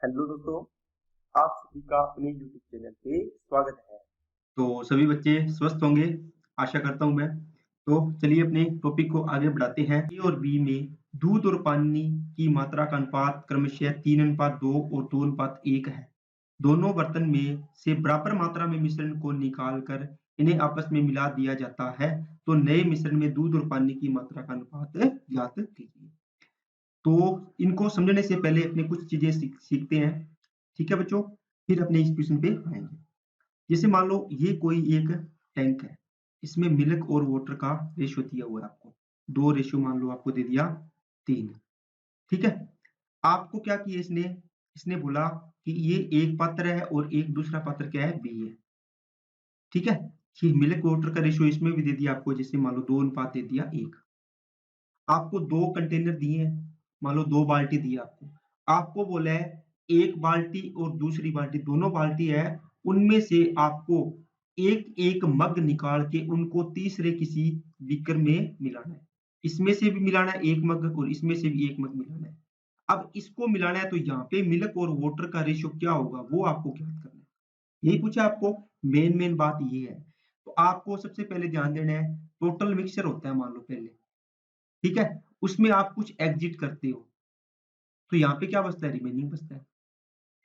Hello दोस्तों, आप सभी का अपने यूट्यूब चैनल पे स्वागत है। तो सभी बच्चे स्वस्थ होंगे, आशा करता हूँ मैं। तो चलिए अपने टॉपिक को आगे बढ़ाते हैं। ए और बी में दूध और पानी की मात्रा का अनुपात क्रमशः 3:2 और 2:1 है। दोनों बर्तन में से बराबर मात्रा में मिश्रण को निकाल कर इन्हें आपस में मिला दिया जाता है, तो नए मिश्रण में दूध और पानी की मात्रा का अनुपात ज्ञात कीजिए। तो इनको समझने से पहले अपने कुछ चीजें सीखते हैं। ठीक है बच्चों, फिर अपने इस क्वेश्चन पे आएंगे। जैसे मान लो ये कोई एक टैंक है, इसमें मिल्क और वाटर का रेशियो दिया हुआ है आपको। 2 रेशियो मान लो आपको दे दिया 3। ठीक है? आपको क्या किया इसने? इसने बोला कि ये एक पात्र है और एक दूसरा पात्र क्या है? बी है। ठीक है? ये मिल्क वाटर का रेशियो इसमें भी दे दिया आपको, जैसे मान लो 2 अनुपात दे दिया 1। आपको 2 कंटेनर दिए हैं, मान लो 2 बाल्टी दी आपको। आपको बोला है एक बाल्टी और दूसरी बाल्टी दोनों बाल्टी है, उनमें से आपको एक-एक मग निकाल के उनको तीसरे किसी बीकर में मिलाना है। इसमें से भी मिलाना है 1 मग और इसमें से भी 1 मग मिलाना है। अब इसको मिलाना है तो यहाँ पे मिल्क और वाटर का रेशियो क्या होगा वो आपको ज्ञात करना है। यही पूछा आपको, मेन बात ये है। तो आपको सबसे पहले ध्यान देना है, टोटल मिक्सचर होता है मान लो पहले। ठीक है? उसमें आप कुछ एग्जिट करते हो, तो यहाँ पे क्या बचता है? रिमेनिंग बचता है।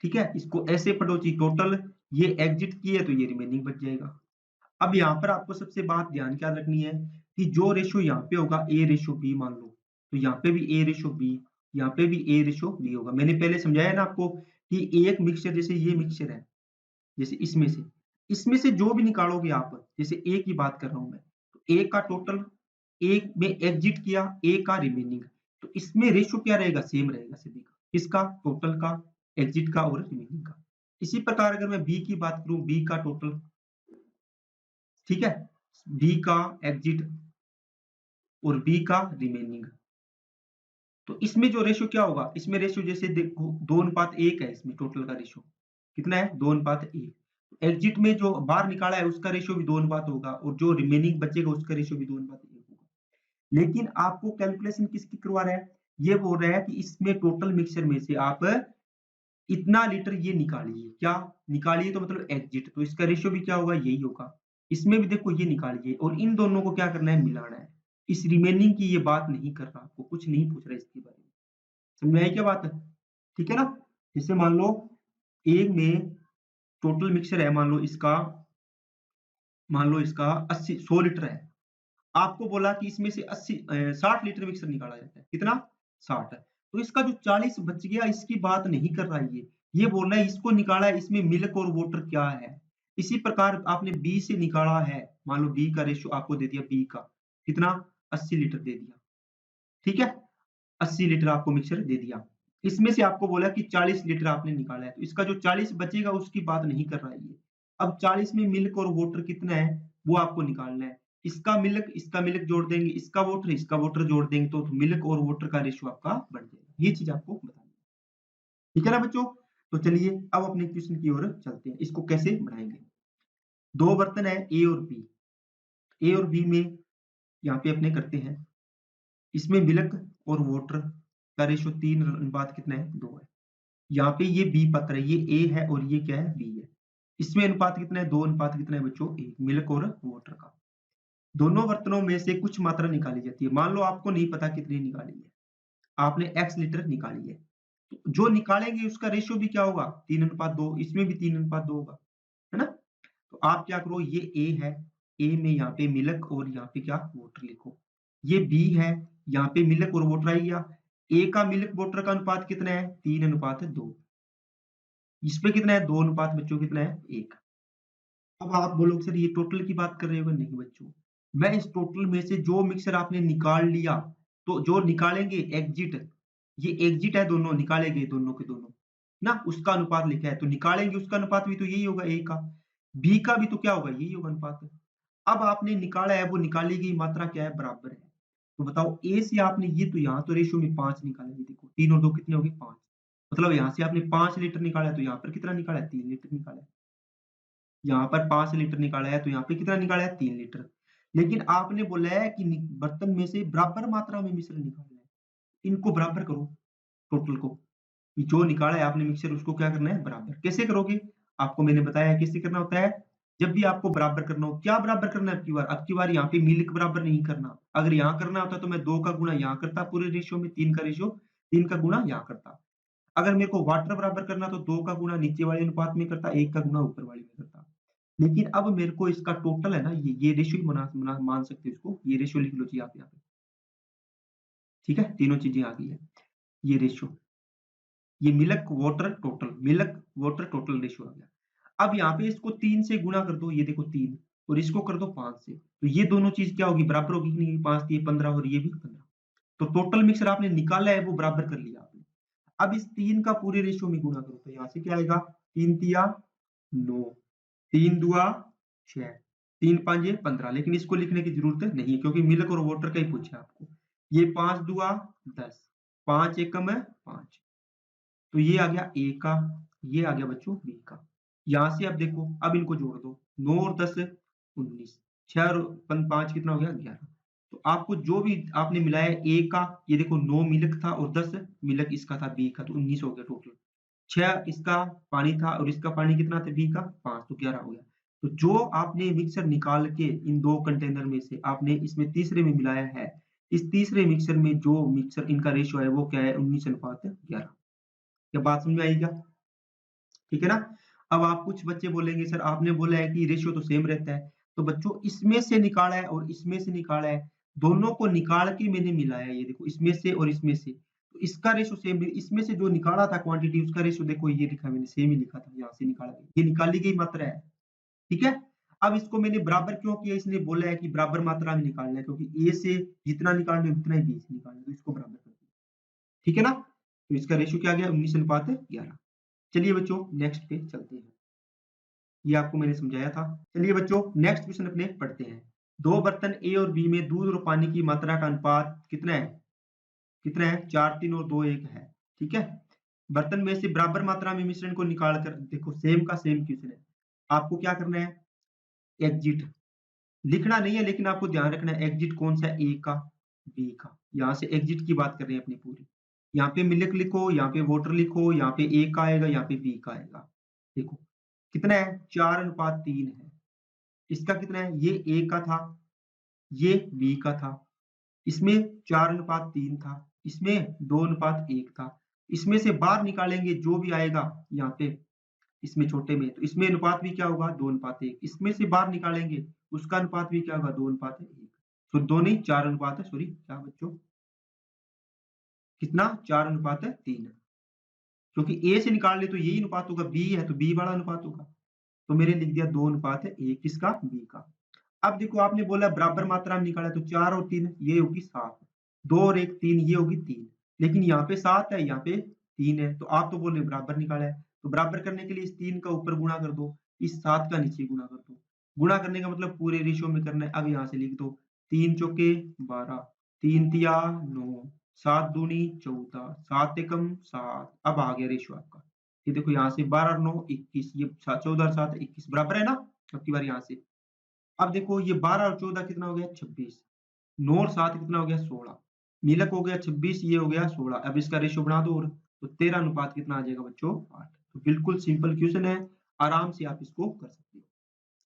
ठीक है? इसको ऐसे पढ़ो कि टोटल ये एग्जिट किए तो ये रिमेनिंग बच जाएगा। अब यहाँ पर आपको सबसे बात ध्यान क्या रखनी है कि जो रेशियो यहाँ पे होगा ए रेशियो बी मान लो, तो यहाँ पे भी ए रेशियो बी, यहाँ पे भी ए रेशियो बी होगा। मैंने पहले समझाया ना आपको कि एक मिक्सचर जैसे ये मिक्सचर है, जैसे इसमें से जो भी निकालोगे आप, जैसे ए की बात कर रहा हूँ मैं, तो ए का टोटल, ए में एग्जिट किया, ए का रिमेनिंग, तो इसमें रेशियो क्या रहेगा? सेम रहेगा सभी का। किसका? टोटल का, एग्जिट का और रिमेनिंग का। इसी प्रकार अगर मैं बी की बात करूँ, बी का टोटल, ठीक है? बी का एग्जिट और बी का रिमेनिंग। तो इसमें जो रेशियो क्या होगा? इसमें रेशियो जैसे देखो 2:1 है, इसमें टोटल का रेशियो कितना है? 2:1। एग्जिट में जो बाहर निकाला है उसका रेशियो भी 2 अनुपात होगा और जो रिमेनिंग बचेगा उसका रेशियो भी 2:1 होगा। लेकिन आपको कैलकुलेशन किसकी करवा रहा है? ये बोल रहा है कि इसमें टोटल मिक्सचर में से आप इतना लीटर ये निकालिए। क्या निकालिए? तो मतलब एग्जिट, तो इसका रेशियो भी क्या होगा? यही होगा। इसमें भी देखो ये निकालिए और इन दोनों को क्या करना है? मिलाना है। इस रिमेनिंग की ये बात नहीं कर रहा, आपको कुछ नहीं पूछ रहा इसके बारे में। समझ में आई क्या बात? ठीक है ना? जैसे मान लो एक में टोटल मिक्सचर है, मान लो इसका 80 100 लीटर है। आपको बोला कि इसमें से 60 लीटर मिक्सर निकाला जाता है। कितना? 60। तो इसका जो 40 बच गया इसकी बात नहीं कर रहा है ये। ये बोल रहा है इसको निकाला है, इसमें मिल्क और वाटर क्या है? इसी प्रकार आपने बी से निकाला है, मान लो बी का रेशियो आपको दे दिया, बी का कितना? 80 लीटर दे दिया। ठीक है? 80 लीटर आपको मिक्सर दे दिया। इसमें से आपको बोला कि 40 लीटर आपने निकाला है, तो इसका जो 40 बचेगा उसकी बात नहीं कर रहा है ये। अब 40 में मिल्क और वाटर कितना है वो आपको निकालना है। इसका मिल्क जोड़ देंगे, इसका वाटर जोड़ देंगे तो मिल्क और वाटर का रेशियो आपका बढ़ जाएगा। ये चीज़ आपको बतानी है। ठीक है ना बच्चों? तो चलिए अब अपने क्वेश्चन की ओर चलते हैं। इसको कैसे बढ़ाएँगे? 2 बर्तन है ए और बी। ए और बी में यहाँ पे अपने करते हैं। इसमें मिल्क और वाटर का रेशियो 3 अनुपात कितना है? 2 है। यहाँ पे ये बी पात्र है, ये ए है और ये क्या है? बी है। इसमें अनुपात कितना है? 2 अनुपात कितना है बच्चों? 1, मिल्क और वाटर का। दोनों बर्तनों में से कुछ मात्रा निकाली जाती है। मान लो आपको नहीं पता कितनी निकाली है, आपने एक्स लीटर निकाली है। तो जो निकालेंगे उसका रेशियो भी क्या होगा? 3:2, इसमें भी 3:2 होगा, है ना? तो आप क्या करो, ये ए है, ए में यहाँ पे मिल्क और यहाँ पे क्या? वाटर लिखो। ये बी है, यहाँ पे मिल्क और वाटर आ गया। ए का मिल्क वाटर का अनुपात कितना है? 3:2। इसमें कितना है? 2 अनुपात बच्चों कितना है? 1। अब आप बोलोगे सर ये टोटल की बात कर रहे हो? नहीं बच्चों, मैं इस टोटल में से जो मिक्सर आपने निकाल लिया, तो जो निकालेंगे एग्जिट, ये एग्जिट है, दोनों निकाले गए दोनों के दोनों, ना उसका अनुपात लिखा है, तो निकालेंगे उसका अनुपात भी तो यही होगा ए का। बी का भी तो क्या होगा? यही होगा अनुपात। अब आपने निकाला है, वो निकाली गई मात्रा क्या है? बराबर है। तो बताओ ए से आपने ये, तो यहाँ तो रेशियो में 5 निकाला, ये देखो 3 और 2 कितने हो गए? 5। मतलब यहाँ से आपने 5 लीटर निकाला है, तो यहाँ पर कितना निकाला है? 3 लीटर निकाला है। यहाँ पर 5 लीटर निकाला है, तो यहाँ पे कितना निकाला है? 3 लीटर। लेकिन आपने बोला है कि बर्तन में से बराबर मात्रा में मिश्रण निकालना है। इनको बराबर करो, टोटल को। जो निकाला है आपने मिक्सचर उसको क्या करना है बराबर। कैसे करोगे? आपको मैंने बताया कैसे करना होता है। जब भी आपको बराबर करना हो, क्या बराबर करना है अब की बार यहाँ पे मिल्क बराबर नहीं करना। अगर यहाँ करना होता तो मैं 2 का गुणा यहाँ करता पूरे रेशियो में, 3 का रेशियो 3 का गुणा यहाँ करता। अगर मेरे को वाटर बराबर करना तो 2 का गुणा नीचे वाले अनुपात में करता, 1 का गुणा ऊपर वाले में करता। लेकिन अब मेरे को इसका टोटल है ना, ये रेशियो ही मान सकते हो इसको, ये रेशियो लिख लो जी आप यहाँ पे। ठीक है, तीनों चीजें आ गई है। ये रेशियो, ये मिल्क वाटर टोटल रेशियो आ गया। अब यहाँ पे इसको 3 से गुणा कर दो, ये देखो 3, और इसको कर दो 5 से, तो ये दोनों चीज क्या होगी बराबर होगी कि नहीं? 5 ये 15 और ये भी 15। तो टोटल मिक्सर आपने निकाला है वो बराबर कर लिया आपने। अब इस 3 का पूरे रेशियो में गुणा करो, तो यहाँ से क्या आएगा? 3 तिया 9, 3 दुआ 6, 3 5 15। लेकिन इसको लिखने की जरूरत नहीं है क्योंकि मिल्क और वाटर का ही पूछा है आपको। ये 5 दुआ 10, 5 एकम है 5, तो ये आ गया A का, ये आ गया बच्चों B का। यहाँ से अब देखो, अब इनको जोड़ दो, 9 और 10 19, 6 और 5 कितना हो गया 11। तो आपको जो भी आपने मिलाया A का, ये देखो 9 मिल्क था और 10 मिल्क इसका था B का, तो 19 हो गया टोटल। 6 इसका पानी था और इसका पानी कितना था B का 5, तो 11 हो गया। तो जो आपने मिक्सर निकाल के इन 2 कंटेनर में से आपने इसमें तीसरे में मिलाया है, इस तीसरे मिक्सर में जो मिक्सर इनका रेशियो है वो क्या है? 19:11। क्या बात समझ में आई क्या? ठीक है ना? अब आप कुछ बच्चे बोलेंगे सर आपने बोला है कि रेशियो तो सेम रहता है। तो बच्चों इसमें से निकाला है और इसमें से निकाला है, दोनों को निकाल के मैंने मिलाया, ये देखो इसमें से और इसमें से। तो इसका रेशियो सेम, इसमें से जो निकाला था क्वांटिटी उसका रेशियो देखो ये लिखा मैंने, सेम ही लिखा था, यहाँ से निकाला गया। ये निकाली गई मात्रा है। ठीक है? अब इसको मैंने बराबर क्यों किया? इसने बोला है कि बराबर मात्रा में निकालना है क्योंकि A से जितना निकालना है उतना ही B से निकालना है, तो इसको बराबर कर दिया। ठीक है ना? तो इसका रेशियो क्या आ गया? 19:11। चलिए बच्चों नेक्स्ट पे चलते हैं। ये आपको मैंने समझाया था। चलिए बच्चों नेक्स्ट क्वेश्चन अपने पढ़ते हैं। 2 बर्तन A और B में दूध और पानी की मात्रा का अनुपात कितना है? कितना है? 4 3 और 2 1 है। ठीक है? बर्तन में से बराबर मात्रा में मिश्रण को निकाल कर देखो, सेम का सेम क्वेश्चन है। आपको क्या करना है? एग्जिट लिखना नहीं है, लेकिन आपको ध्यान रखना है एग्जिट कौन सा है? A का B का। यहाँ से एग्जिट की बात कर रहे हैं अपनी पूरी। यहाँ पे मिल्क लिखो, यहाँ पे वाटर लिखो, यहाँ पे A का आएगा, यहाँ पे B का आएगा। देखो कितना है? 4:3 है। इसका कितना है? ये A का था, ये B का था। इसमें 4:3 था, इसमें 2:1 था। इसमें से बाहर निकालेंगे जो भी आएगा यहाँ पे, इसमें छोटे में, तो इसमें अनुपात भी क्या होगा? 2:1। इसमें से बाहर निकालेंगे उसका अनुपात भी क्या होगा? 2:1। तो 2 नहीं 4 अनुपात है, सॉरी क्या बच्चों, कितना? 4:3। क्योंकि A से निकाल ले तो यही अनुपात होगा, B है तो B वाला अनुपात होगा। तो मैंने लिख दिया 2:1 किसका? B का। अब देखो आपने बोला बराबर मात्रा में निकाला, तो 4 और 3 ये होगी 7, 2 और 1 3 ये होगी 3। लेकिन यहाँ पे 7 है, यहाँ पे 3 है, तो आप तो बोल रहे बराबर निकाला है। तो बराबर करने के लिए इस 3 का ऊपर गुणा कर दो, इस 7 का नीचे गुणा कर दो। गुणा करने का मतलब पूरे रेशियो में करना है। अब यहाँ से लिख दो 3 चौके 12, 3 तिया 9, 7 दूनी 14, 7 एकम 7। अब आ गया रेशियो आपका। ये देखो यहाँ से 12 और 9 21, ये 14 और 7 21 बराबर है ना? अब की बार यहाँ से अब देखो ये 12 और 14 कितना हो गया? 26। 9 और 7 कितना हो गया? 16। मिलक हो गया 26, ये हो गया 16। अब इसका रेशियो बना दो और, तो 13 अनुपात कितना आ जाएगा बच्चों? 8। तो बिल्कुल सिंपल क्वेश्चन है, आराम से आप इसको कर सकते हो।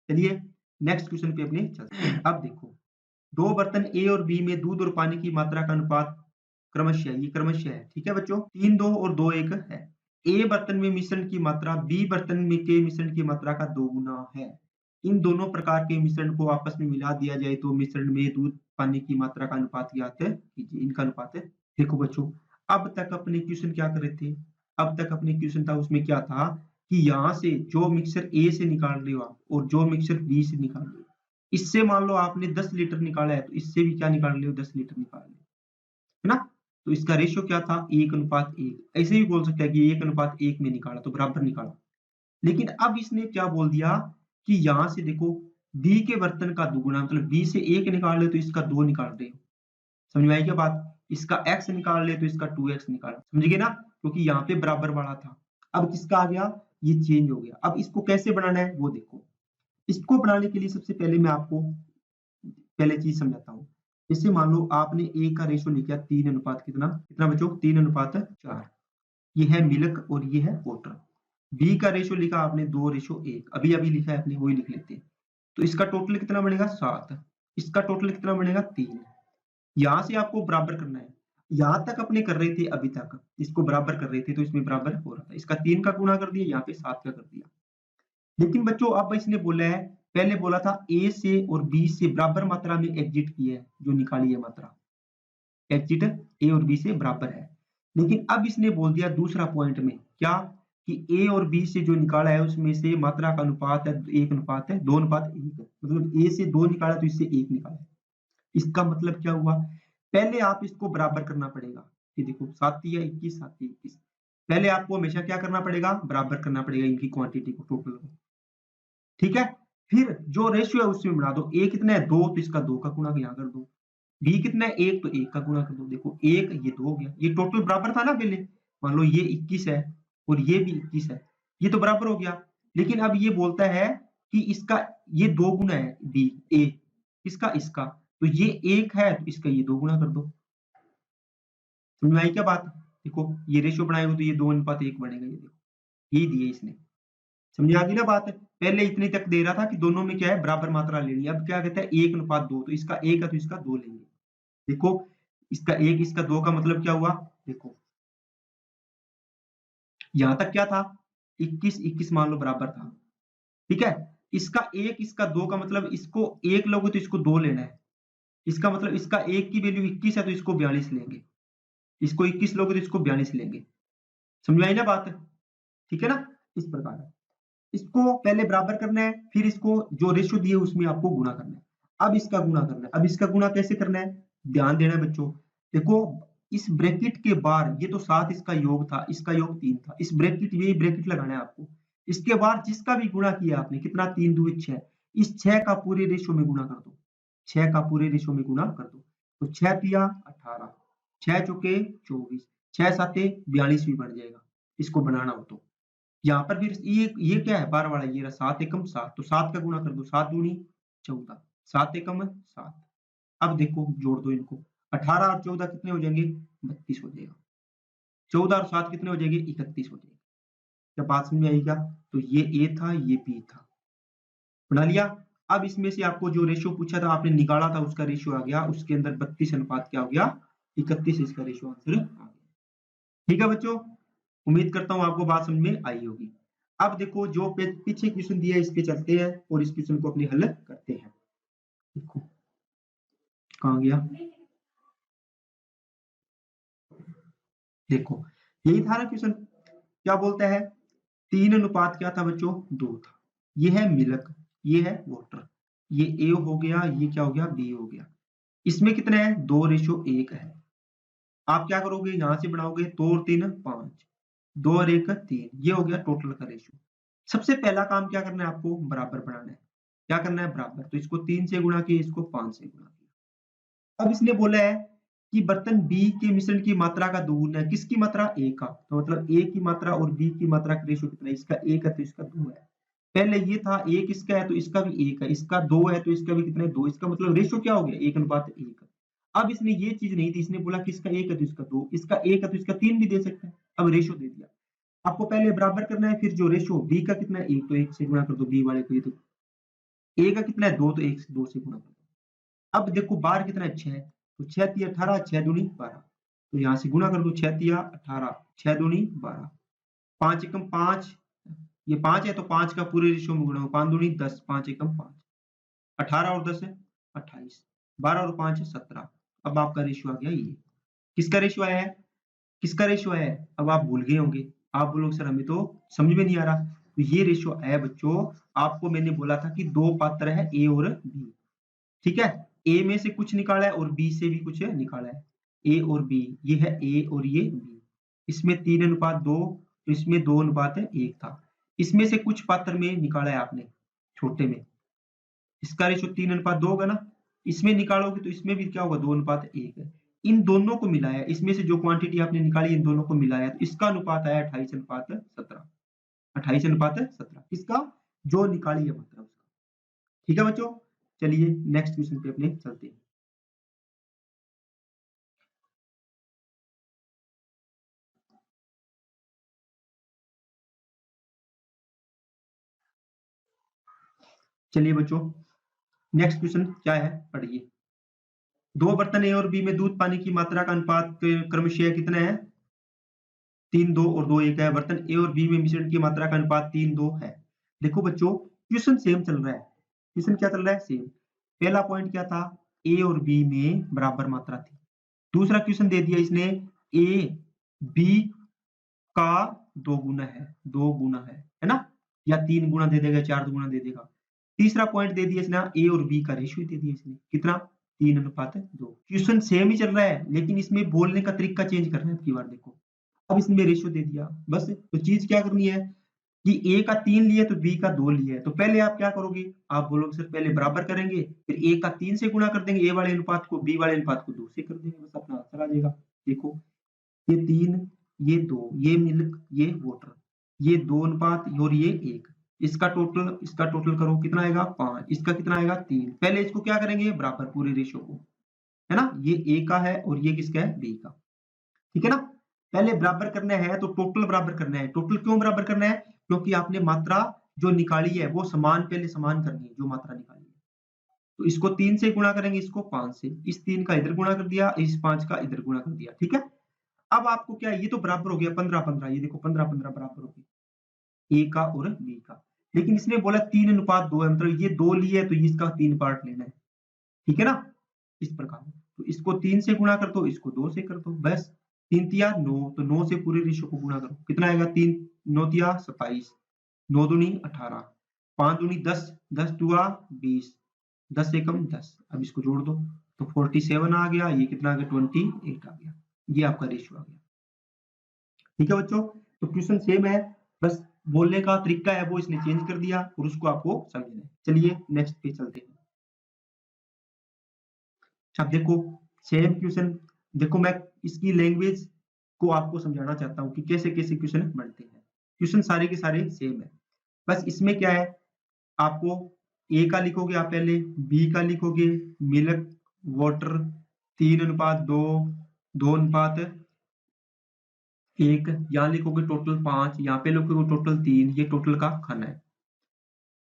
चलिए नेक्स्ट क्वेश्चन पे अपने चलते हैं। अब देखो 2 बर्तन A और B में दूध और पानी की मात्रा का अनुपात क्रमशः, ये क्रमशः है। ठीक है बच्चों, 3 2 और 2 1 है। A बर्तन में मिश्रण की मात्रा B बर्तन में के मिश्रण की मात्रा का 2 गुना है। इन दोनों प्रकार के मिश्रण को आपस में मिला दिया जाए तो मिश्रण में दूध पानी की मात्रा का अनुपात ज्ञात कीजिए। इनका अनुपात है। देखो बच्चों अब तक अपने क्वेश्चन क्या कर रहे थे? अब तक अपने क्वेश्चन था उसमें क्या था कि यहाँ से जो मिक्सर A से निकाल रहे हो आप और जो मिक्सर B से निकाल रहे हो, इससे मान लो आपने 10 लीटर निकाला है तो इससे भी क्या निकाल रहे हो? 10 लीटर निकाल रहे हो, है ना? तो इसका रेशियो क्या था? 1:1। ऐसे भी बोल सकते हैं कि 1:1 में निकाला तो बराबर निकाला। लेकिन अब इसने क्या बोल दिया कि यहाँ से देखो B के बर्तन का दुगुना, मतलब B से 1 निकाल रहे हो तो इसका 2 निकाल रहे हो। समझ में आई क्या बात? इसका x निकाल ले तो इसका 2x निकाल, समझ गए ना? क्योंकि यहाँ पे बराबर वाला था। अब किसका आ गया? ये चेंज हो गया। अब इसको कैसे बनाना है वो देखो। इसको बनाने के लिए सबसे पहले मैं आपको पहले चीज समझाता हूँ। जैसे मान लो आपने A का रेशियो लिखा 3 अनुपात कितना कितना बच्चों? 3:4। ये है मिल्क और ये है वाटर। बी का रेशो लिखा आपने 2:1, अभी अभी लिखा है आपने, वही लिख लेते हैं। तो इसका टोटल कितना बनेगा 7, इसका टोटल कितना बनेगा 3। यहाँ से आपको बराबर करना है, यहाँ तक अपने कर रहे थे, अभी तक इसको बराबर कर रहे थे तो इसमें बराबर हो रहा था, इसका 3 का गुणा कर दिया, यहाँ पे 7 का कर दिया। लेकिन बच्चों अब इसने बोला है, पहले बोला था ए से और बी से बराबर मात्रा में एग्जिट की है, जो निकाली है मात्रा, एग्जिट ए और बी से बराबर है। लेकिन अब इसने बोल दिया दूसरा पॉइंट में क्या, कि ए और बी से जो निकाला है उसमें से मात्रा का अनुपात है 2:1, मतलब ए से 2 निकाला तो इससे 1 निकाला है। इसका मतलब क्या हुआ, पहले आप इसको बराबर करना पड़ेगा। ये देखो 7 या 21, 7 21, पहले आपको हमेशा क्या करना पड़ेगा, बराबर करना पड़ेगा इनकी क्वांटिटी को, टोटल को। ठीक है, फिर जो रेशियो है उसमें बना दो। ए कितना है 2, तो इसका 2 का गुणा यहाँ कर दो। बी कितना है 1, तो 1 का गुणा कर दो। देखो 1, ये 2 हो गया, ये टोटल बराबर था ना पहले, मान लो ये 21 है और ये भी 21 है, ये तो बराबर हो गया। लेकिन अब ये बोलता है कि इसका ये 2 गुना है बी, ए, इसका इसका, तो ये 1 है तो इसका ये 2 गुना कर दो। समझ में आई क्या बात? देखो ये रेशियो बनाएंगे तो ये 2:1 बनेगा, ये देखो ये दिए इसने। समझ आ गई ना बात? पहले इतनी तक दे रहा था कि दोनों में क्या है, बराबर मात्रा लेनी है। अब क्या कहता है 1:2, तो इसका 1 है तो इसका 2 लेंगे। देखो इसका 1 इसका 2 का मतलब क्या हुआ, देखो यहां तक क्या था 21 21 मान लो बराबर था, ठीक है। इसका 1 इसका 2 का मतलब इसको 1 लोगे तो इसको 2 लेना है, इसका मतलब इसका 1 की वैल्यू 21 है तो इसको 42 लेंगे, इसको 21 लोगे तो इसको 42 लेंगे। समझ में आई ना बात? ठीक है ना, इस प्रकार है। इसको पहले बराबर करना है, फिर इसको जो रेशियो दिए उसमें आपको गुणा करना है। अब इसका गुणा करना है, अब इसका गुणा कैसे करना है, ध्यान देना है बच्चों। देखो इस ब्रैकेट के बाहर ये तो 7 इसका योग था, इसका योग 3 था, इस ब्रैकेट यही ब्रैकेट लगाना है आपको। इसके बाद जिसका भी गुणा किया आपने, कितना 3 दूनी 6, इस 6 का पूरे रेशियो में गुणा कर दो, 6 का पूरे रेशियो में गुणा कर दो। तो 6 तिया 18, 6 चौके 24, 6 साते 42 भी बढ़ जाएगा, इसको बनाना हो तो। यहाँ पर फिर ये क्या है 12 वाला, ये रहा 7 एकम 7, तो 7 का गुणा कर दो, 7 दूनी 14, 7 एकम 7। अब देखो जोड़ दो इनको, 18 और 14 कितने हो जाएंगे, 32 हो जाएगा। 14 और 7 कितने हो जाएंगे, 31 हो जाएगा। क्या बात समझ में आएगा? तो ये ए था, ये बी था, बना लिया। अब इसमें से आपको जो रेशियो पूछा था आपने निकाला था, उसका रेशियो आ गया, उसके अंदर 32 अनुपात क्या हो गया, 31, इसका रेशियो आंसर आ गया। ठीक है बच्चों, उम्मीद करता हूँ आपको बात समझ में आई होगी। अब देखो जो पीछे क्वेश्चन दिया है इस पे चलते हैं और इस क्वेश्चन को अपने हल करते हैं। देखो कहाँ गया, देखो यही था ना क्वेश्चन, क्या बोलता है 3 अनुपात क्या था बच्चों, 2 था। ये है मिल्क, ये है वाटर, ये ए हो गया, ये क्या हो गया बी हो गया। इसमें कितना है 2:1 है। आप क्या करोगे, यहाँ से बनाओगे 2 और 3 5, 2 और 1 3, ये हो गया टोटल का रेशियो। सबसे पहला काम क्या करना है आपको, बराबर बनाना है। क्या करना है, बराबर, तो इसको 3 से गुणा किया, इसको 5 से गुणा किया। अब इसने बोला है कि बर्तन बी के मिश्रण की मात्रा का दोगुना है, किसकी मात्रा, ए का, तो मतलब ए की मात्रा और बी की मात्रा का रेशियो कितना है, इसका 1 है तो इसका 2 है। पहले ये था 1 इसका है तो इसका भी 1 है, इसका 2 है तो इसका भी कितना है 2, इसका मतलब रेशियो क्या हो गया 1:1। अब इसने ये चीज नहीं थी, इसने बोला कि इसका 1 है तो इसका 2, इसका 1 है तो इसका 3 भी दे सकता है। अब रेशियो दे दिया, आपको पहले बराबर करना है, फिर जो रेशियो बी का कितना है 1, तो 1 से गुणा कर दो, बी वाले को, ये तो ए का कितना है 2, तो 1 से 2 से गुणा कर दो। अब देखो बार कितना है 6, तो 6 तिया 18, 6 दूनी 12, तो यहाँ से गुणा कर दो, 6 तिया 18, 6 दूनी 12, 5 एकम 5, ये 5 है तो 5 का पूरे रेशियो में गुणा हो, 5 दूनी 10, 5 एकम 5, 18 और 10 है 28, 12 और 5 है 17। अब आपका रेशियो आ गया ये, किसका रेशियो आया है, किसका रेशियो आया है, अब आप भूल गए होंगे, आप बोलोगे सर हमें तो समझ में नहीं आ रहा। तो ये रेशियो आया बच्चों, आपको मैंने बोला था कि 2 पात्र है ए और बी, ठीक है, ए में से कुछ निकाला है और बी से भी कुछ निकाला है, ए और बी, ये है ए और ये बी, इसमें 3:2, तो इसमें 2:1 था। इसमें से कुछ पात्र में निकाला है आपने, छोटे में, इसका रेशियो 3:2 होगा ना, इसमें निकालोगे तो इसमें भी क्या होगा 2:1 है। इन दोनों को मिलाया, इसमें से जो क्वांटिटी आपने निकाली इन दोनों को मिलाया तो इसका अनुपात आया 28:17, 28:17, किसका, जो निकाली है मात्रा उसका। ठीक है बच्चों, चलिए नेक्स्ट क्वेश्चन पे अपने चलते हैं। चलिए बच्चों नेक्स्ट क्वेश्चन क्या है पढ़िए। 2 बर्तन ए और बी में दूध पानी की मात्रा का अनुपात क्रमशः कितना है? 3:2 और 2:1 है। बर्तन ए और बी में मिश्रण की मात्रा का अनुपात 3:2 है। देखो बच्चों क्वेश्चन सेम चल रहा है। क्वेश्चन क्या चल रहा है? सेम। पहला पॉइंट क्या था? ए और बी में बराबर मात्रा थी। दूसरा क्वेश्चन दे दिया इसने ए बी का 2 गुना है ना, या 3 गुना दे देगा, 4 गुना दे देगा। तीसरा पॉइंट दे दिया इसने ए और बी का रेशियो दे दिया इसने कितना? 3:2। क्वेश्चन सेम ही चल रहा है लेकिन इसमें बोलने का तरीका चेंज करना है। बार देखो अब इसमें रेशियो दे दिया, बस तो चीज क्या करनी है कि ए का 3 लिए तो बी का 2 लिए, तो पहले आप क्या करोगे? आप बोलोगे सर पहले बराबर करेंगे, फिर ए का 3 से गुणा कर देंगे, ए वाले अनुपात को, बी वाले अनुपात को 2 से कर देंगे, बस अपना आंसर आ जाएगा। देखो ये 3, ये 2, ये मिल्क, ये वाटर, ये 2 अनुपात और ये 1, इसका टोटल करो कितना आएगा? 5, इसका कितना आएगा? 3। पहले इसको क्या करेंगे? बराबर पूरे रेशियो को, है ना, ये ए का है और ये किसका है? बी का। ठीक है ना, पहले बराबर करना है तो टोटल बराबर करना है। टोटल क्यों बराबर करना है? क्योंकि आपने मात्रा जो निकाली है वो समान पहले समान करनी है, जो मात्रा निकाली है। तो इसको 3 से गुणा करेंगे, इसको 5 से, इस 3 का इधर गुणा कर दिया, इस 5 का इधर गुणा कर दिया। ठीक है, अब आपको क्या है, ये तो बराबर हो गया 15-15, ये देखो 15-15 बराबर हो गया ए का और बी का। लेकिन इसने बोला 3:2 है, मतलब ये 2 लिए है तो इसका 3 पार्ट लेना है। ठीक है ना, इस प्रकार। तो इसको 3 से गुणा कर दो, इसको 2 से कर दो, बस। 3 तिया 9, तो 9 से पूरे रेशियो को गुणा करो, कितना आएगा? 3 9 तिया 27, 9 दूनी 18, 5 दूनी 10, 10 दुआ 20, 10 एकम 10। अब इसको जोड़ दो तो 47 आ गया, ये कितना आ गया? 28 आ गया। ये आपका रेशियो आ गया। ठीक है बच्चों, तो क्वेश्चन सेम है, बस बोलने का तरीका है वो इसने चेंज कर दिया और उसको आपको समझना है। चलिए नेक्स्ट पे चलते हैं। अब देखो सेम क्वेश्चन, देखो मैं इसकी लैंग्वेज को आपको समझाना चाहता हूँ कि कैसे कैसे क्वेश्चन बनते हैं। क्वेश्चन सारे के सारे सेम है, बस इसमें क्या है, आपको ए का लिखोगे आप पहले, बी का लिखोगे, मिल्क, वाटर, 3:2, 2:1, यहाँ लिखोगे टोटल 5, यहाँ पे लिखोगे टोटल 3, ये टोटल का खाना है।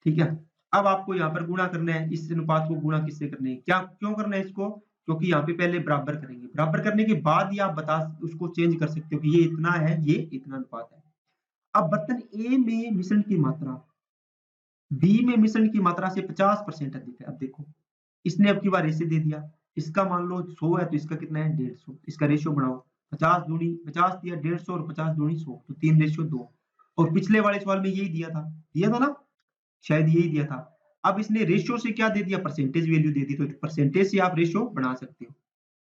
ठीक है, अब आपको यहाँ पर गुणा करना है, इस अनुपात को गुणा किससे करना है, क्या क्यों करना है इसको? क्योंकि यहाँ पे पहले बराबर करेंगे, बराबर करने के बाद ही आप बता उसको चेंज कर सकते हो कि ये इतना है, ये इतना अनुपात है। अब बर्तन ए में मिश्रण की मात्रा बी में मिश्रण की मात्रा से 50% अधिक है। अब देखो इसने अब की बार ऐसे दे दिया, इसका मान लो 100 है तो इसका कितना है? 150। इसका रेशियो बढ़ाओ, 50 दूनी 50 दिया 150 और 50 दूनी 100, तो 3:2। और पिछले वाले सवाल में यही दिया था ना, शायद यही दिया था। अब इसने रेशियो से क्या दे दिया? परसेंटेज वैल्यू दे दी, तो परसेंटेज से आप रेशियो बना सकते हो।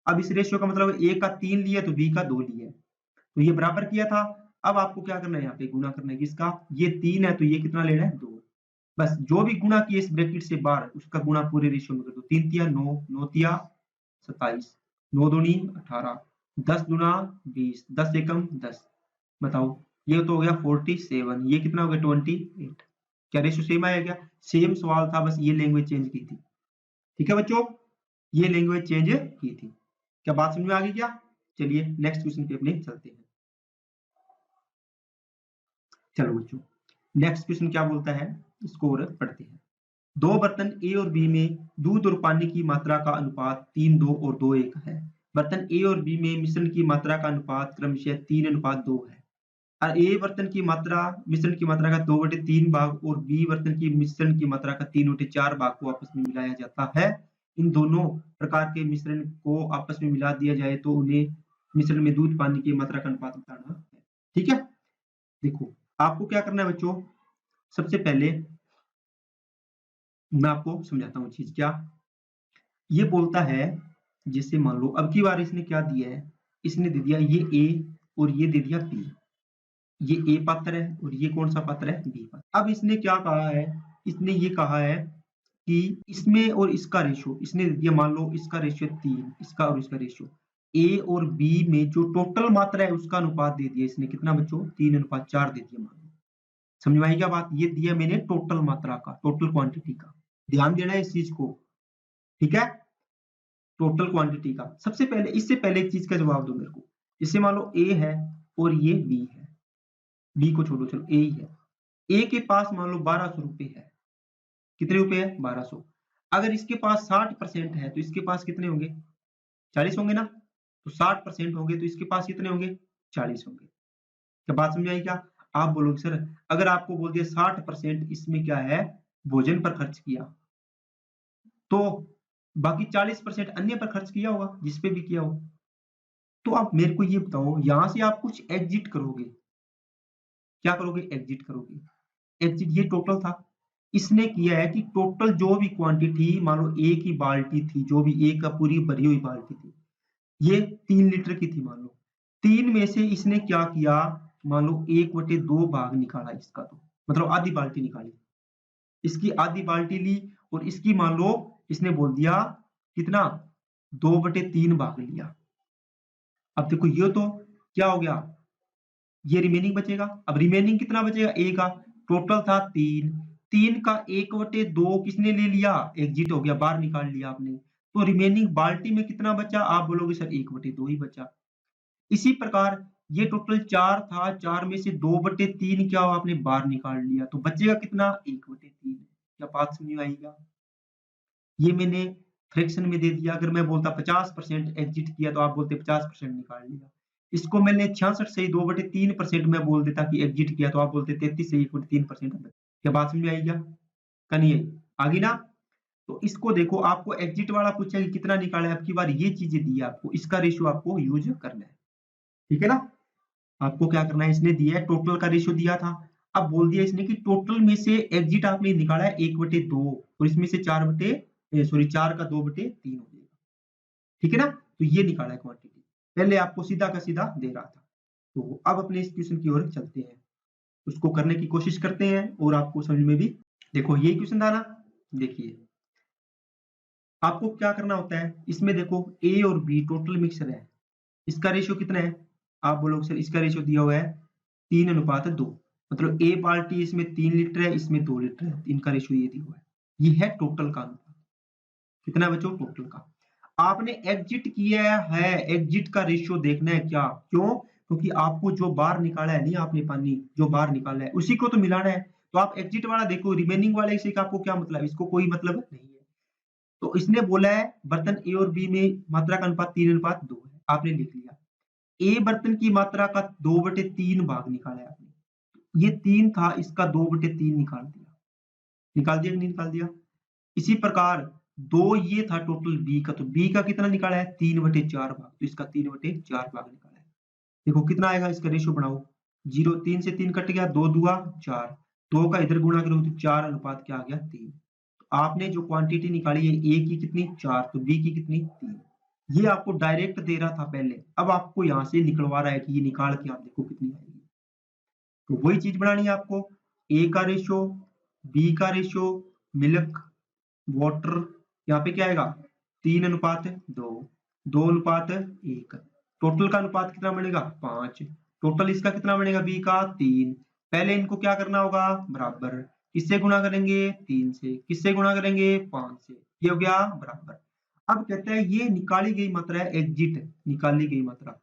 अब इस रेशियो का मतलब ए का 3 लिया तो बी का 2 लिया, तो ये बराबर किया था। अब आपको क्या करना है? यहाँ पे गुणा करना है किसका? ये 3 है तो ये कितना लेना है? 2। बस जो भी गुणा किए इस ब्रैकेट से बाहर उसका गुणा पूरे रेशियो में कर दो। 3 तिया 9, 9 तिया 27, 9 दूनी 18, 10 दुना 20, 10 एकम 10। बताओ ये तो हो गया 47, ये कितना हो गया? 28। क्या रेशियो सेम आया क्या? सेम सवाल था, बस ये लैंग्वेज चेंज की थी। ठीक है बच्चों, ये लैंग्वेज चेंज की थी। क्या बात समझ में आ गई क्या? चलिए नेक्स्ट क्वेश्चन पे अपने चलते हैं। चलो बच्चों नेक्स्ट क्वेश्चन क्या बोलता है, इसको और पढ़ते हैं। 2 बर्तन ए और बी में दूध और पानी की मात्रा का अनुपात 3:2 और 2:1 है। बर्तन ए और बी में मिश्रण की मात्रा का अनुपात क्रमशः 3:2 है। और ए बर्तन की मात्रा मिश्रण की मात्रा का 2/3 भाग और बी बर्तन की मिश्रण की मात्रा का 3/4 भाग को आपस में मिलाया जाता है। इन दोनों प्रकार के मिश्रण को आपस में मिला दिया जाए तो उन्हें मिश्रण में दूध पानी की मात्रा का अनुपात बताना है। ठीक है, देखो आपको क्या करना है बच्चों, सबसे पहले मैं आपको समझाता हूँ चीज। क्या ये बोलता है, जैसे मान लो अब की बार इसने क्या दिया है, इसने दे दिया ये ए और ये दे दिया बी। ये ए पात्र है और ये कौन सा पात्र है? बी पात्र। अब इसने क्या कहा है, इसने ये कहा है कि इसमें और इसका रेशियो इसने दे दिया, मान लो इसका रेशियो 3, इसका और इसका रेशियो ए और बी में जो टोटल मात्रा है उसका अनुपात दे दिया इसने, कितना बच्चों? 3:4 दे दिया। मान लो समझ में आई क्या बात? ये दिया मैंने टोटल मात्रा का, टोटल क्वांटिटी का, ध्यान देना है इस चीज को। ठीक है, टोटल क्वांटिटी का। सबसे पहले इससे पहले एक चीज का जवाब दो मेरे को, जैसे मान लो ए है और ये बी है, बी को छोड़ो चलो ए ही है। ए के पास मान लो 1200 रुपए है, कितने रुपए है 1200। अगर इसके पास 60% है तो इसके पास कितने होंगे 40 होंगे ना, तो 60% होंगे तो इसके पास कितने होंगे 40 होंगे। क्या बात समझ आई क्या? आप बोलोगे सर अगर आपको बोल दिया 60% इसमें क्या है भोजन पर खर्च किया, तो बाकी 40% अन्य पर खर्च किया होगा जिस पे भी किया हो। तो आप मेरे को ये बताओ यहां से आप कुछ एग्जिट करोगे, क्या करोगे एग्जिट करोगे। एग्जिट ये टोटल था, इसने किया है कि टोटल जो भी क्वांटिटी मान लो एक ही बाल्टी थी, जो भी एक का पूरी भरी हुई बाल्टी थी, ये 3 लीटर की थी मान लो, 3 में से इसने क्या किया मान लो 1/2 भाग निकाला इसका, तो मतलब आधी बाल्टी निकाली, इसकी आधी बाल्टी ली और इसकी मान लो इसने बोल दिया कितना 2/3 भाग लिया। अब देखो ये तो क्या हो गया, ये रिमेनिंग बचेगा। अब रिमेनिंग कितना बचेगा ए का, टोटल था 3, 3 का 1/2 किसने ले लिया एग्जिट हो गया, बाहर निकाल लिया आपने, तो रिमेनिंग बाल्टी में कितना बचा, आप बोलोगे सर 1/2 ही बचा। इसी प्रकार ये टोटल 4 था, 4 में से 2/3 क्या हुआ आपने बाहर निकाल लिया, तो बचेगा कितना 1/3। क्या बात समझ में आएगा? ये मैंने फ्रैक्शन में दे दिया, अगर मैं बोलता 50% एग्जिट किया तो आप बोलते 50% निकाल लिया। इसको मैंने 66 से ही 2/3% में बोल देता कि एग्जिट किया तो आप बोलते 33 से 1/3%। क्या बात समझ में आई क्या? का नहीं आई? आ गई ना? तो इसको देखो आपको एग्जिट वाला पूछा कि कितना निकाला है, अब की बार ये चीजें दी है आपको, इसका रेशियो आपको यूज करना है, ठीक है ना। आपको क्या करना है, इसने दिया है टोटल का रेशियो दिया था, अब बोल दिया इसने कि टोटल में से एग्जिट आपने निकाला है 1/2 और इसमें से 4 का 2/3 हो जाएगा, ठीक है ना। तो ये निकाला है क्वांटिटी, पहले आपको सीधा का सीधा दे रहा था। तो अब अपने इस क्वेश्चन की ओर चलते हैं, उसको करने की कोशिश करते हैं और आपको समझ में भी। देखो ये क्वेश्चन था ना, देखिए आपको क्या करना होता है, इसमें देखो ए और बी टोटल मिक्सर है, इसका रेशियो कितना है, आप बोलोगे सर इसका रेशियो दिया हुआ है 3:2, मतलब ए बाल्टी इसमें 3 लीटर है, इसमें 2 लीटर है, इनका रेशियो ये दिया हुआ है, ये है टोटल का अनुपात। कितना बच्चों टोटल का, आपने एग्जिट किया है, एग्जिट का रेशियो देखना है क्या, क्यों, क्योंकि आपको जो बाहर निकाला है नहीं आपने पानी जो बाहर निकाला है उसी को तो मिलाना है, तो आप एग्जिट वाला देखो, रिमेनिंग वाले से आपको क्या मतलब, इसको कोई मतलब नहीं है। तो इसने बोला है बर्तन ए और बी में मात्रा का अनुपात 3:2 है, आपने लिख लिया। ए बर्तन की मात्रा का 2/3 भाग निकाला है आपने, ये 3 था इसका 2/3 निकाल दिया कि नहीं निकाल दिया। इसी प्रकार 2 ये था टोटल बी का, तो बी का कितना निकाला है 3/4 भाग, तो इसका 3/4 भाग निकाला है। देखो कितना आएगा, इसका रेशियो बनाओ, 0 3 से 3 कट गया, 2 दूआ 4, 2 का इधर गुणा करो तो 4 अनुपात क्या आ गया 3। आपने जो क्वांटिटी निकाली है ए की कितनी 4, तो बी की कितनी 3, ये आपको डायरेक्ट दे रहा था पहले, अब आपको यहाँ से निकलवा रहा है कि ये निकाल के आप देखो कितनी आएगी। तो वही चीज बनानी है आपको, ए का रेशियो, बी का रेशियो, मिल्क वाटर, यहाँ पे क्या आएगा 3:2, 2:1, टोटल का अनुपात कितना बनेगा 5, टोटल इसका कितना बनेगा बी का 3। पहले इनको क्या करना होगा बराबर, किससे गुणा करेंगे 3 से, किससे गुणा करेंगे 5 से, ये हो गया बराबर। अब कहते हैं ये निकाली गई मात्रा है एग्जिट, निकाली गई मात्रा,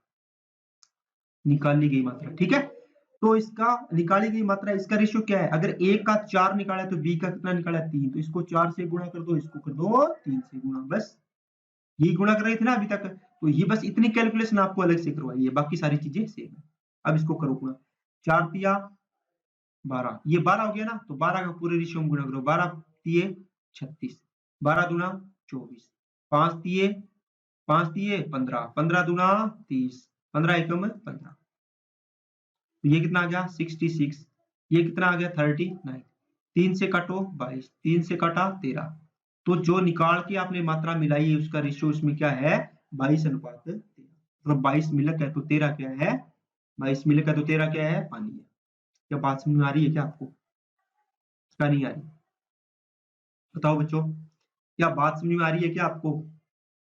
निकाली गई मात्रा, ठीक है। तो इसका निकाली गई मात्रा, इसका रेशियो क्या है, अगर ए का 4 निकाला है तो बी का कितना निकाला है 3, तो इसको 4 से गुणा कर दो, इसको कर दो 3 से गुणा, बस यही गुणा कर रहे थे ना अभी तक, तो ये बस इतनी कैलकुलेशन आपको अलग से करवाई है, बाकी सारी चीजें सेम है। अब इसको करो गुणा, 4 तिया 12, ये 12 हो गया ना, तो 12 का पूरे रेशियो में गुणा करो, 12 तिये 36, 12 दूना 24, 5 तिये 15, 15 दूना 30, 15 एकम 15, तो ये कितना आ गया 66, ये कितना आ गया 39, 3 से काटो 22, 3 से काटा 13, तो जो निकाल के आपने मात्रा मिलाई है उसका रेशियो इसमें क्या है 22:13, मतलब 22 मिलक है तो 13 क्या है 22 मिलक है तो 13 क्या है पानी है। क्या बात समझ में आ रही है क्या आपको, क्या नहीं आ रही, बताओ बच्चों, क्या बात समझ में आ रही है क्या आपको?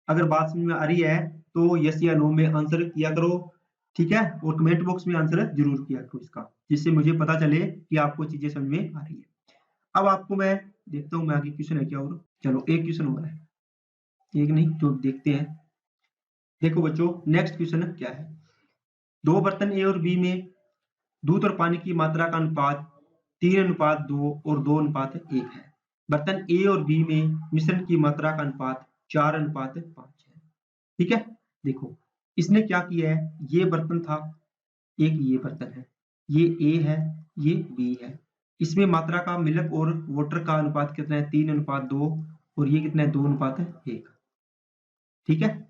अगर बात समझ में आ रही है तो यस या नो में आंसर किया करो, ठीक है, और कमेंट बॉक्स में आंसर जरूर किया करो इसका, जिससे मुझे पता चले कि आपको चीजें समझ में आ रही है। अब आपको मैं देखता हूँ मैं आगे क्वेश्चन है क्या, और चलो एक क्वेश्चन हो रहा है, एक नहीं तो देखते हैं। देखो बच्चों नेक्स्ट क्वेश्चन क्या है, 2 बर्तन ए और बी में दूध और पानी की मात्रा का अनुपात 3:2 और 2:1 है, बर्तन ए और बी में मिश्रण की मात्रा का अनुपात 4:5 है। ठीक है, देखो इसने क्या किया है, ये बर्तन था, एक ये बर्तन है, ये ए है, ये बी है। इसमें मात्रा का मिल्क और वाटर का अनुपात कितना है, 3:2 और ये कितना है, 2:1। ठीक है,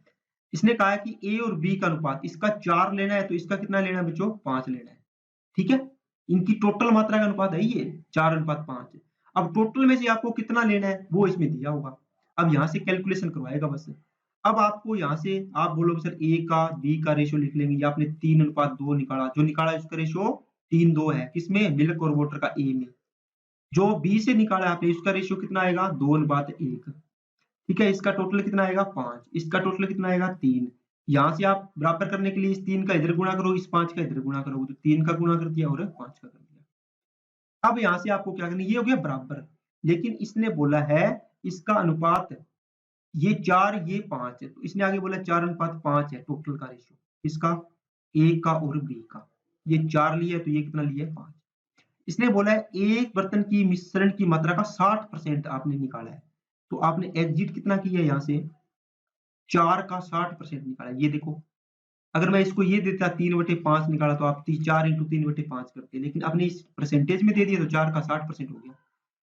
इसने कहा है कि ए और बी का अनुपात, इसका 4 लेना है तो इसका कितना लेना है बच्चों, 5 लेना है। ठीक है, इनकी टोटल मात्रा का अनुपात है ये 4:5। अब टोटल में से आपको कितना लेना है वो इसमें दिया होगा। अब यहाँ से कैलकुलेशन करवाएगा बस। अब आपको यहाँ से आप बोलोगे सर ए का बी का रेशियो लिख लेंगे, या आपने 3:2 निकाला, जो निकाला उसका रेशियो 3:2 है, किसमें, मिल्क और वाटर का ए में। जो बी से निकाला आपने उसका रेशियो कितना आएगा, 2:1। ठीक है, इसका टोटल कितना आएगा 5, इसका टोटल कितना आएगा 3। यहाँ से आप बराबर करने के लिए इस 3 का इधर गुणा करो, इस 5 का इधर गुणा करो, तो 3 का गुणा कर दिया और 5 का कर दिया। अब यहाँ से आपको क्या करना है, ये हो गया बराबर, लेकिन इसने बोला है इसका अनुपात, ये 4 ये 5 है, तो इसने आगे बोला 4:5 है टोटल का रेशियो, इसका ए का और बी का। ये 4 लिया है तो ये कितना लिया है 5। इसने बोला है एक बर्तन की मिश्रण की मात्रा का 60% आपने निकाला है, तो आपने एग्जिट कितना किया है, यहाँ से 4 का 60% निकाला। ये देखो, अगर मैं इसको ये देता 3/5 निकाला तो आप 4 × 3/5 करते, लेकिन आपने इस परसेंटेज में दे दिया तो 4 का 60% हो गया।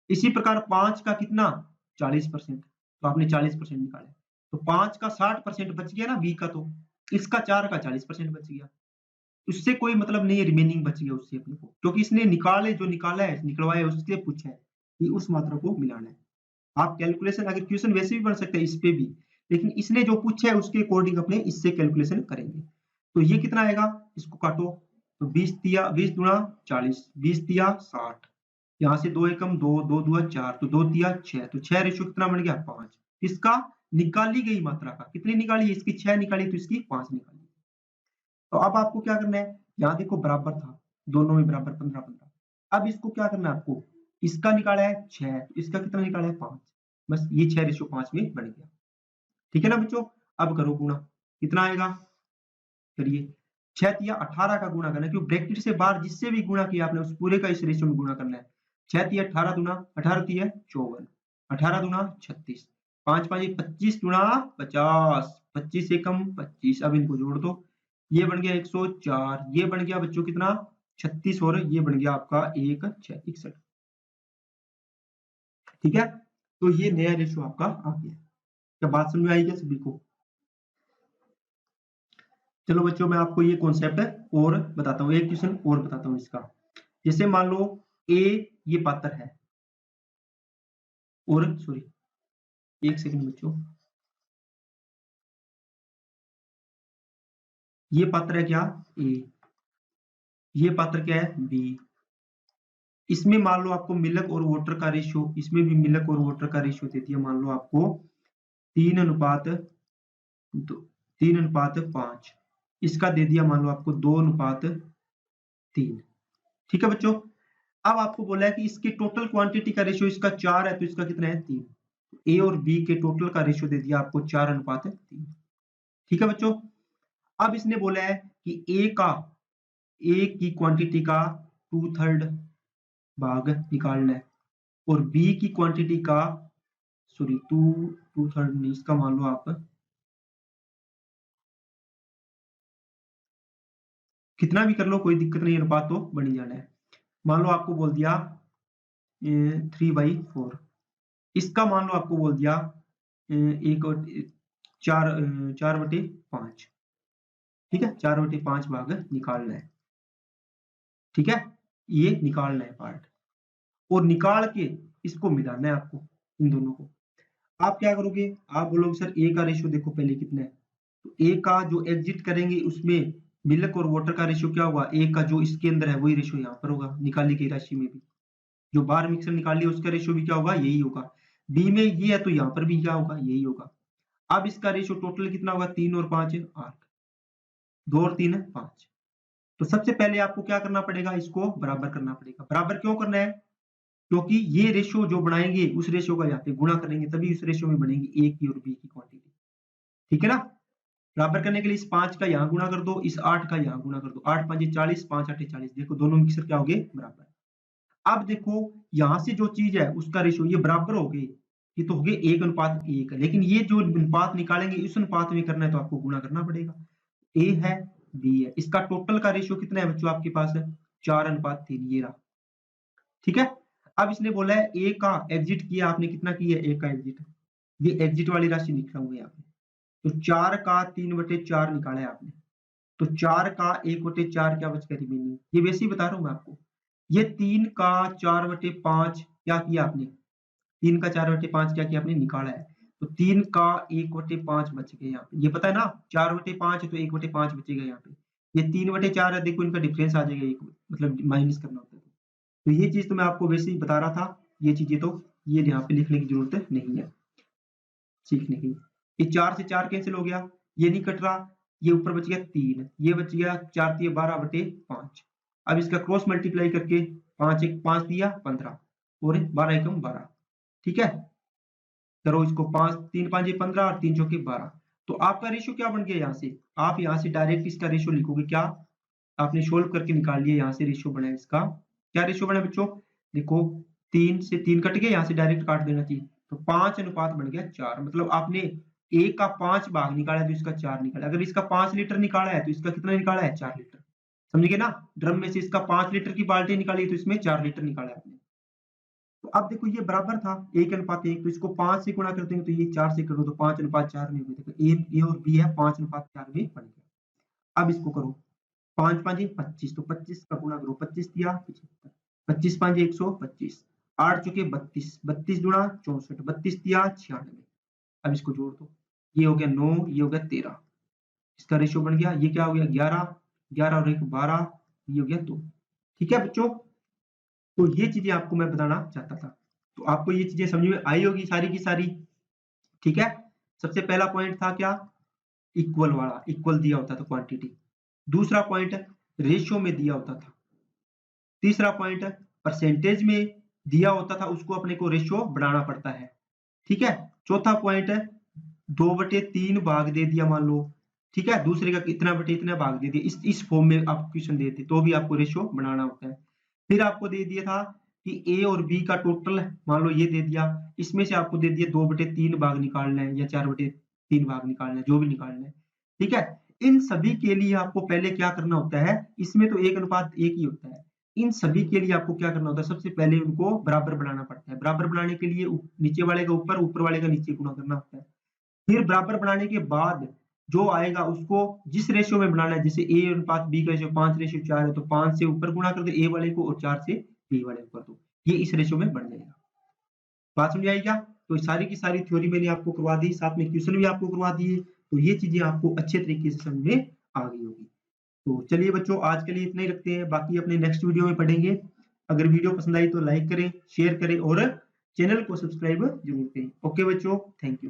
इसी प्रकार 5 का कितना 40%, तो आपने 40% निकाला, तो 5 का 60% बच गया ना बी का, तो इसका 4 का 40% बच गया। उससे कोई मतलब नहीं है, रिमेनिंग बच गया उससे अपने को, क्योंकि इसने निकाले जो निकाला है निकलवाया उससे पूछा है कि उस मात्रा को मिलाना है। आप कैलकुलेशन अगर क्वेश्चन वैसे भी बन सकते हैं इस पे भी, लेकिन इसने जो पूछा है उसके अकॉर्डिंग अपने इससे कैलकुलेशन करेंगे। तो ये कितना आएगा, इसको काटो, तो 20 दिया 20 गुणा 40, 20 दिया 60, यहाँ से 2 एकम 2, 2 दुआ 4, तो 2 दिया 6, तो 6 रेशियो कितना बन गया 5। इसका निकाली गई मात्रा का कितनी निकाली, इसकी 6 निकाली तो इसकी 5 निकाली। तो अब आपको क्या करना है, यहाँ देखो बराबर था, दोनों में बराबर 15-15। अब इसको क्या करना है आपको, इसका निकाला है 6, इसका कितना निकाला है 5, बस ये 6:5 में बन गया। ठीक है ना बच्चों, अब करो गुणा, कितना आएगा, करिए 6 तिया 18 का गुणा करना है, क्योंकि ब्रैकेट से बाहर जिससे भी गुणा किया आपने उस पूरे का इस रेशियो में गुणा करना है। 6 तिया 18 दूना 18 तिया 54, 18 दूना 36, 5 5 25 गुणा 50, 25 एकम 25। अब इनको जोड़ दो, ये बन गया 104, ये बन गया बच्चों कितना 36, और ये बन गया आपका 61। ठीक है, तो ये नया रेशियो आपका आ गया। क्या बात समझ में आई क्या सभी को? चलो बच्चों, मैं आपको ये कॉन्सेप्ट और बताता हूँ, एक क्वेश्चन और बताता हूँ इसका। जैसे मान लो ए ये पात्र है, और सॉरी एक सेकंड बच्चों, ये पात्र है क्या ए, ये पात्र क्या है बी। इसमें मान लो आपको मिल्क और वाटर का रेशियो, इसमें भी मिल्क और वाटर का रेशियो दे दिया, मान लो आपको 3:5, इसका दे दिया मान लो आपको 2:3। ठीक है बच्चों, अब आपको बोला है कि इसकी टोटल क्वांटिटी का रेशियो इसका 4 है, तो इसका कितना है 3। ए और बी के टोटल का रेशियो दे दिया आपको 4:3। ठीक है बच्चों, अब इसने बोला है कि ए की क्वांटिटी का 2/3 भाग निकालना है, और बी की क्वांटिटी का सॉरी 2/3 नहीं, इसका मान लो आप कितना भी कर लो कोई दिक्कत नहीं, अनुपात तो बनी जाना है। मान लो आपको बोल दिया 3/4, इसका मान लो आपको बोल दिया 4/5। ठीक है, 4/5 भाग निकालना है। ठीक है, ये निकालना है पार्ट, और निकाल के इसको मिलाना है आपको इन दोनों को। आप क्या करोगे, आप बोलोगे सर ए का रेशियो देखो पहले कितना है, तो ए का जो एग्जिट करेंगे उसमें मिल्क और वाटर का रेशियो क्या होगा, ए का जो इसके अंदर है वही रेशियो यहाँ पर होगा, निकाली गई राशि में भी जो बाहर मिक्सर निकाल लिया उसका रेशियो भी क्या होगा, यही होगा। बी में ये है तो यहाँ पर भी क्या होगा, यही होगा। अब इसका रेशियो टोटल कितना होगा, 3 और 5 8, 2 और 3 5। तो सबसे पहले आपको क्या करना पड़ेगा, इसको बराबर करना पड़ेगा। बराबर क्यों करना है, क्योंकि ये रेशियो जो बनाएंगे उस रेशियो का यहाँ पे गुणा करेंगे, तभी उस रेशियो में बनेगी ए की और बी की क्वांटिटी। ठीक है ना, बराबर करने के लिए इस 5 का यहाँ गुणा कर दो, इस 8 का यहाँ गुणा कर दो, 8 5 40, 5 8 40, देखो दोनों मिक्सर क्या हो गए बराबर। अब देखो यहाँ से जो चीज है उसका रेशियो ये बराबर हो गए, ये तो हो गए 1:1, लेकिन ये जो अनुपात निकालेंगे इस अनुपात में करना है तो आपको गुणा करना पड़ेगा। ए है, बी है, इसका टोटल का रेशियो कितना है बच्चों आपके पास है 4:3, ये रहा। ठीक है, अब इसने बोला है ए का एग्जिट किया आपने, कितना किया ए का एग्जिट, ये एग्जिट वाली राशि निकला हुआ है यहाँ पे। तो 4 का 3/4 निकाला है आपने, तो 4 का 1/4 क्या बच गया रिमेनिंग, ये वैसे ही बता रहा हूँ मैं आपको। ये 3 का 4/5 क्या किया आपने, 3 का 4/5 क्या किया आपने निकाला है, तो 3 का 1/5 बच गया यहाँ पे। ये पता है ना 4/5 है तो 1/5 बचेगा यहाँ पे। ये 3/4 है, देखो इनका डिफरेंस आ जाएगा, एक मतलब माइनस करना होता है। तो ये चीज तो मैं आपको वैसे ही बता रहा था, ये चीजें तो ये यहाँ पे लिखने की जरूरत नहीं है सीखने की। ये 4 से 4 कैंसिल हो गया, ये नहीं कट रहा, ये ऊपर बच गया 3, ये बच गया 4 दिया 12/5। अब इसका क्रॉस मल्टीप्लाई करके 5 1 5 दिया 15 और 12 एकम 12। ठीक है, करो इसको, 5 3 5 15 और 3 चौके 12। तो आपका रेशियो क्या बन गया यहाँ से, आप यहाँ से डायरेक्ट इसका रेशियो लिखोगे, क्या आपने सोल्व करके निकाल लिया, यहाँ से रेशियो बना है इसका, क्या रेशियो बना बच्चों, देखो 3 से 3 कट गया, यहाँ से डायरेक्ट काट देना चाहिए, तो 5 अनुपात बन गया 4। मतलब आपने 1 का 5 भाग निकाला है तो इसका 4 निकाला। अगर इसका 5 लीटर निकाला है तो इसका कितना निकाला है 4 लीटर। समझ गए ना, ड्रम में से इसका 5 लीटर की बाल्टी निकाली तो इसमें 4 लीटर निकाला है आपने। तो अब देखो ये बराबर था 1:1, तो इसको 5 से गुणा कर देंगे तो ये 4 से करो तो 5:4 में, देखो ए और बी है 5:4 में बन गया। अब इसको करो, 5 5 25, तो 25 का गुणा करो, 25 दिया 75, 25 5 125, 8 चुके 32, 32 गुणा 64, 32 दिया 96। अब इसको जोड़ दो, ये हो गया 9, ये हो गया 13, इसका रेशियो बन गया, ये क्या हो गया 11, 11 और 1 12, ये हो गया 2। ठीक है बच्चों, तो ये चीजें आपको मैं बताना चाहता था, तो आपको ये चीजें समझ में आई होगी सारी की सारी। ठीक है, सबसे पहला पॉइंट था क्या, इक्वल वाला, इक्वल दिया होता था क्वांटिटी। दूसरा पॉइंट रेशियो में दिया होता था। तीसरा पॉइंट परसेंटेज में दिया होता था, उसको अपने को रेशियो बढ़ाना पड़ता है। ठीक है, चौथा पॉइंट 2/3 भाग दे दिया मान लो, ठीक है, दूसरे का इतना बटे इतना भाग दे दिया, इस फॉर्म में आप क्वेश्चन देते तो भी आपको रेशियो बनाना होता है। फिर आपको दे दिया था कि ए और बी का टोटल मान लो ये दे दिया, इसमें से आपको दे दिया 2/3 भाग निकालना है या 4/3 भाग निकालना है, जो भी निकालना है। ठीक है, इन सभी के लिए आपको पहले क्या करना होता है, इसमें तो 1:1 ही होता है, इन सभी के लिए आपको क्या करना होता है, सबसे पहले उनको बराबर बनाना पड़ता है। बराबर बनाने के लिए नीचे वाले का ऊपर, ऊपर वाले का नीचे गुणा करना होता है। फिर बराबर बनाने के बाद जो आएगा उसको जिस रेशियो में बनाना है, जैसे ए अनुपात बी का रेशियो 5:4 है तो 5 से ऊपर गुणा कर दो ए वाले को और 4 से बी वाले को कर दो, ये इस रेशियो में बन जाएगा। बात समझ आई क्या, तो सारी की सारी थ्योरी मैंने आपको करवा दी, साथ में क्वेश्चन भी आपको करवा दिए, तो ये चीजें आपको अच्छे तरीके से समझ में आ गई होगी। तो चलिए बच्चों, आज के लिए इतना ही रखते हैं, बाकी अपने नेक्स्ट वीडियो में पढ़ेंगे। अगर वीडियो पसंद आई तो लाइक करें, शेयर करें और चैनल को सब्सक्राइब जरूर करें। ओके बच्चों, थैंक यू।